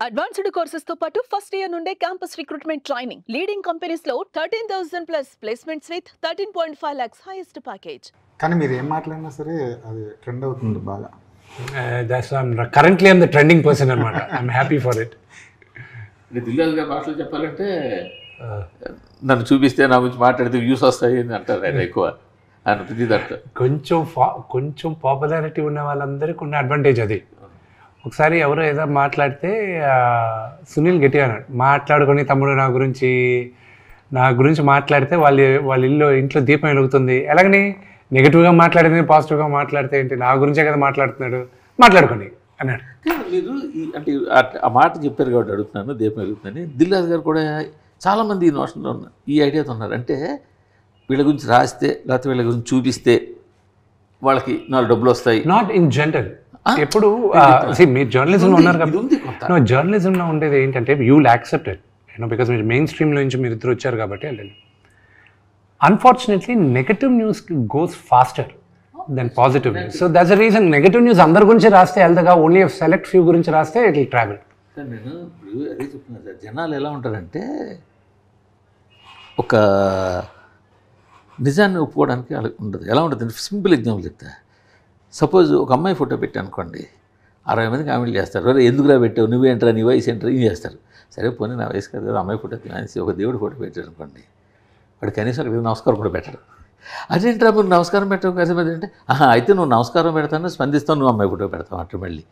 Advanced courses తో పాటు first year నుండే campus recruitment training leading companies లో 13,000 plus placements with 13.5 lakhs highest package. కానీ మీరు ఏం మాట్లాడినా సరే అది ట్రెండ్ అవుతుంది బాగా. Currently I'm the trending person అనమాట. I'm happy for it. Dil Raju గారి భాషలో చెప్పాలంటే నన్ను చూపిస్తే నా గురించి మాట్లాడితే వ్యూస్ వస్తాయి అని అంటారు ఆయన ఎక్కువ. ఆయన ప్రతి దాంట్లో కొంచెం పాపులారిటీ ఉన్న వాళ్ళందరికీ ఉన్న అడ్వాంటేజ్ అది. ఒకసారి ఎవరో ఏదో మాట్లాడితే సునీల్ గట్టిగా అన్నాడు, మాట్లాడుకొని తమ్ముడు నా గురించి మాట్లాడితే వాళ్ళ ఇంట్లో దీపం వెలుగుతుంది. ఎలాగని నెగిటివ్గా మాట్లాడింది పాజిటివ్గా మాట్లాడితే ఏంటి, నా గురించే కదా మాట్లాడుతున్నాడు, మాట్లాడుకొని అన్నాడు. మీరు అంటే ఆ మాట చెప్పారు కాబట్టి అడుగుతున్నాను, దీపం వెలుగుతుందని. దిల్రాజు గారు కూడా చాలామంది ఈ నోషన్లో ఉన్నారు, ఈ ఐడియాతో ఉన్నారు. అంటే వీళ్ళ గురించి రాస్తే లేకపోతే వీళ్ళ గురించి చూపిస్తే వాళ్ళకి 4 డబ్బులు వస్తాయి. Not in general. ఎప్పుడు మీరు జర్నలిజంలో ఉన్నారు కాబట్టి జర్నలిజంలో ఉండేది ఏంటంటే you will accept it, because మీరు మెయిన్ స్ట్రీమ్లో నుంచి మీరు ఇద్దరు వచ్చారు కాబట్టి. Unfortunately negative news goes faster than positive news. So that's the reason negative news అందరి గురించి రాస్తే వెళ్తాగా, ఓన్లీ సెలెక్ట్ ఫ్యూ గురించి రాస్తే ఇట్ విల్ ట్రావెల్. సార్ నేను ఇప్పుడు అదే చెప్తున్నాను సార్, జనాలు ఎలా ఉంటారంటే ఒక నిజాన్ని ఒప్పుకోవడానికి వాళ్ళకి ఉండదు. ఎలా ఉంటుంది, సింపుల్ ఎగ్జాంపుల్ చెప్తా. సపోజ్ ఒక అమ్మాయి ఫోటో పెట్టి అనుకోండి, 60 మంది కామెంట్లు చేస్తారు, అరే ఎందుకురా పెట్టావు, నువ్వేంటరా, నీ వయసు ఏంటరా, ఏం చేస్తారు. సరే పోనీ నా వయసు కాదు కదా, అమ్మాయి ఫోటో తినేసి ఒక దేవుడి ఫోటో పెట్టారు అనుకోండి, వాడు కనీసం అక్కడ నమస్కారం కూడా పెట్టడు. అదేంట్రా మీరు నమస్కారం పెట్టవు కనీసం అంటే, అయితే నువ్వు నమస్కారం పెడతాను స్పందిస్తావు, నువ్వు అమ్మాయి ఫోటో పెడతావు అంటే మళ్ళీ.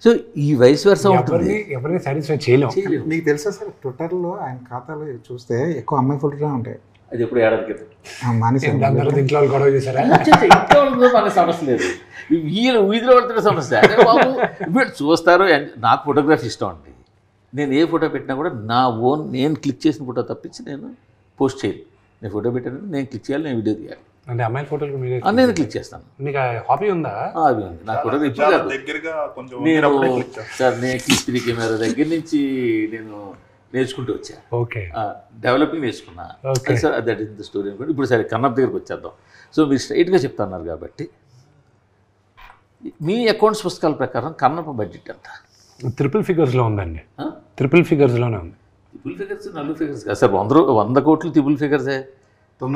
సో ఈ వయసు వరుస ఉంటుంది, ఎవరిని సాటిస్ఫై చేయలేము. మీకు తెలుసా సార్, ట్విట్టర్లో ఆయన ఖాతాలో చూస్తే ఎక్కువ అమ్మాయి ఫోటోనే ఉంటాయి. అది ఎప్పుడు ఏడాది క్రితం ఇంట్లో గొడవ చేశారా, ఇంట్లో మన సమస్య లేదు, వీధిలో పడుతున్న సమస్య. అదే బాబు వీళ్ళు చూస్తారు. నాకు ఫోటోగ్రఫీ ఇష్టం అండి. నేను ఏ ఫోటో పెట్టినా కూడా నా ఓన్ నేను క్లిక్ చేసిన ఫోటో తప్పించి నేను పోస్ట్ చేయను. నేను ఫోటో పెట్టాను, నేను క్లిక్ చేయాలి, నేను వీడియో తీయాలి. అంటే అమ్మాయి ఫోటోలు నేను క్లిక్ చేస్తాను. మీకు హాబీ ఉందా? అది ఉంది నాకు. ఫోటో నేను సార్ నేను క్లిక్ కెమెరా దగ్గర నుంచి నేను నేర్చుకుంటూ వచ్చా. ఓకే, డెవలపింగ్ నేర్చుకున్నా sir. That is the story అనుకోండి. ఇప్పుడు సరే కన్నప్ప దగ్గరికి వచ్చేద్దాం. సో మీరు స్ట్రైట్గా చెప్తున్నారు కాబట్టి మీ అకౌంట్స్ పుస్తకాల ప్రకారం కన్నప్ప బడ్జెట్ ఎంత? ట్రిపుల్ ఫిగర్స్లో ఉందండి. ట్రిపుల్ ఫిగర్స్లోనే ఉంది. ట్రిపుల్ ఫిగర్స్ 4 ఫిగర్స్ కాదు సార్, 100 కోట్లు ట్రిపుల్ ఫిగర్సే.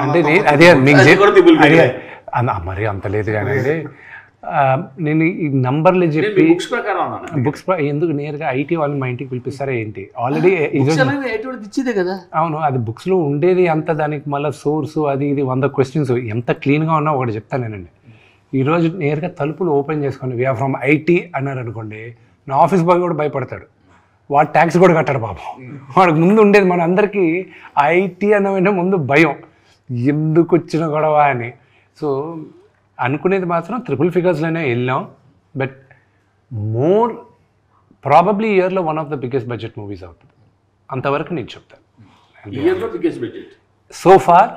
అంటే అదే మరి అంత లేదు కానీ నేను ఈ నంబర్లు చెప్పి బుక్స్ ప్రకారం బుక్స్ ఎందుకు నేరుగా ఐటీ వాళ్ళు మా ఇంటికి పిలిపిస్తారా ఏంటి? ఆల్రెడీ ఇచ్చేదే కదా. అవును, అది బుక్స్లో ఉండేది అంత, దానికి మళ్ళీ సోర్సు అది ఇది 100 క్వశ్చన్స్. ఎంత క్లీన్గా ఉన్నా ఒకటి చెప్తాను నేనండి. ఈరోజు నేరుగా తలుపులు ఓపెన్ చేసుకోండి, వీఆర్ ఫ్రమ్ ఐటీ అన్నారు అనుకోండి, నా ఆఫీస్ బాయ్ కూడా భయపడతాడు, వాడు ట్యాక్స్ కూడా కట్టాడు పాపం. వాడికి ముందు ఉండేది మన అందరికీ ఐటీ అన్న ముందు భయం, ఎందుకు వచ్చిన గొడవ అని. సో అనుకునేది మాత్రం ట్రిపుల్ ఫిగర్స్లోనే వెళ్ళాం. బట్ మోర్ ప్రాబబ్లీ ఇయర్లో one of the biggest budget movies అవుతుంది. అంతవరకు నేను చెప్తాను. సో ఫార్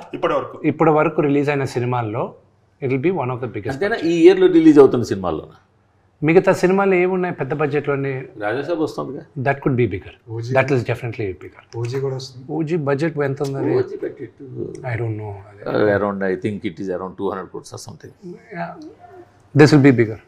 ఇప్పటి వరకు రిలీజ్ అయిన సినిమాల్లో it will be one of the biggest. ఈ ఇయర్లో రిలీజ్ అవుతున్న సినిమాల్లో మిగతా సినిమాలు ఏమున్నాయి పెద్ద బడ్జెట్లోనే? రాజాసాబ్ వస్తుంది, that could be bigger. That is definitely bigger. OG budget ఎంత ఉంది? I don't know. Around I think it is around 200 crores or something. This will be bigger.